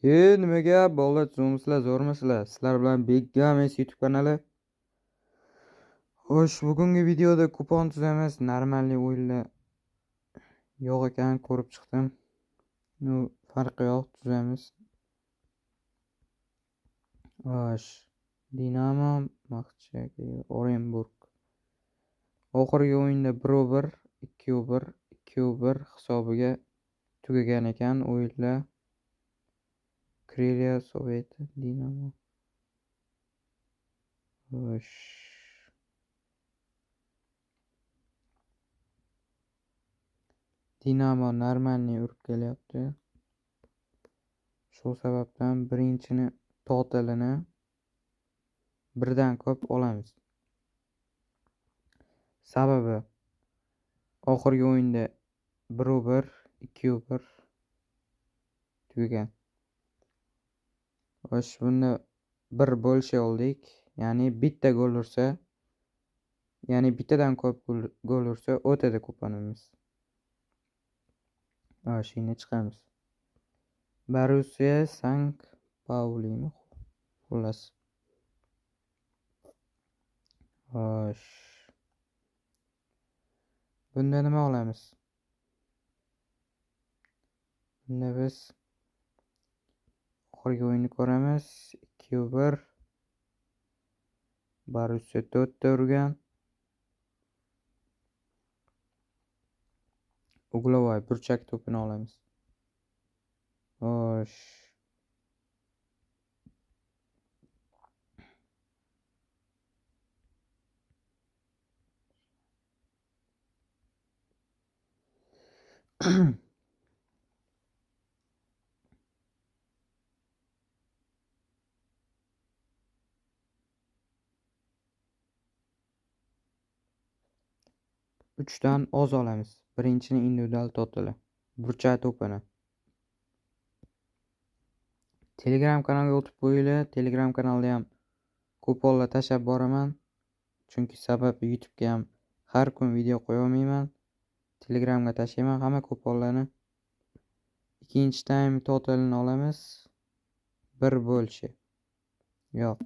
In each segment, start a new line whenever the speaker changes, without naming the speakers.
Nima gap, bolalar zo'misizlar, zo'rmisizlar? Sizlar bilan Big Games YouTube kanali. Xo'sh, bugungi videoda kupon tuzamiz. Normalniy o'yinlar yo'q ekan, ko'rib chiqdim. Nu farqi yo'q, tuzamiz. Xo'sh, Dinamo Maxchaki Orenburg. Oxirgi o'yinda 1-1, 2-1, 2-1 hisobiga tugagan ekan o'yinlar. Krylia Sovet Dinamo. Xo'sh. Dinamo normalniy urib kelyapti. Shu sababdan birinchini totalini birdan ko'p olamiz. Sababi oxirgi o'yinda 1-1, 2-1 tugagan. Xo'sh, bunda bir bo'lishi oldik. Ya'ni bitta gol ursa, ya'ni bittadan ko'p gol ursa o'tadi kuponimiz. Xo'sh, endi chiqamiz. Borussiya Sankt-Paulimi xullas. Xo'sh. Bunda nima olamiz? Bunda biz oxirgi o'yinni ko'ramiz. 2-1. Borussiya 4 ta urgan. Uglovoy burchak to'pini olamiz. Xo'sh. Uchdan oz olamiz. Birinchini individual totali. Burchak to'pini. Telegram kanalga o'tib qo'yinglar. Telegram kanalda ham kuponlar tashlab boraman. Chunki sababi YouTube'ga ham har kun video qo'ya olmayman. Telegramga tashlayman hamma kuponlarni. Ikkinchi time totalini olamiz. 1 bo'lishi. Yo'q.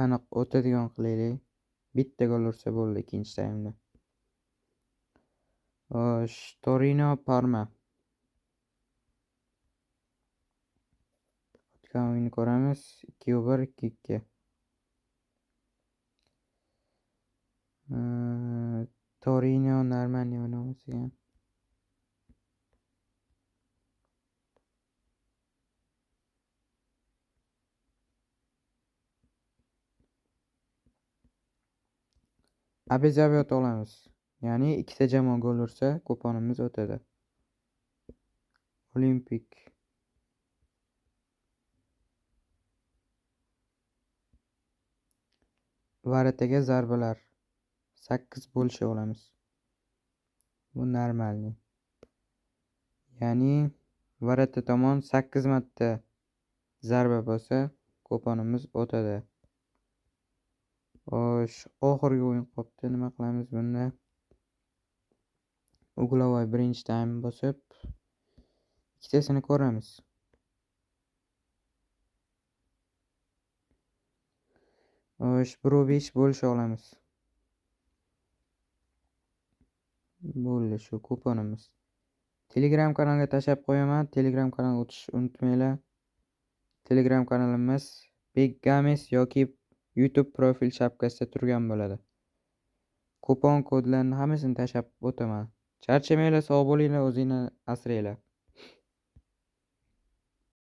Aniq o'tadigan qilaylik. Bitta gol ursa bo'ldi ikkinchi taymda. Xo'sh, Torino Parma. O'tgan o'yinni ko'ramiz. 2-1, 2-2. Torino normalniy o'ynayotgan. Abezaviyot olamiz. Ya'ni ikkita jamoa gol ursa kuponimiz o'tadi. Olimpik. Varataga zarbalar 8 bo'lishi olamiz. Bu normalniy. Ya'ni varata tomon 8 marta zarba bo'lsa kuponimiz o'tadi. Xo'sh, oxirgi o'yin qolibdi. Nima qilamiz bunda? Uglovoy birinchi time bosib ikkitasini ko'ramiz. Xo'sh, 1-5 bo'lish olamiz. Bo'ldi shu kuponimiz. Telegram kanalga tashlab qo'yaman. Telegram kanalga o'tishni unutmanglar. Telegram kanalimiz Big Games yoki YouTube profil shapkasida turgan bo'ladi. Kupon kodlarini hammasini tashlab o'taman. Charchamanglar, sog' bo'linglar, o'zinglarni asranglar.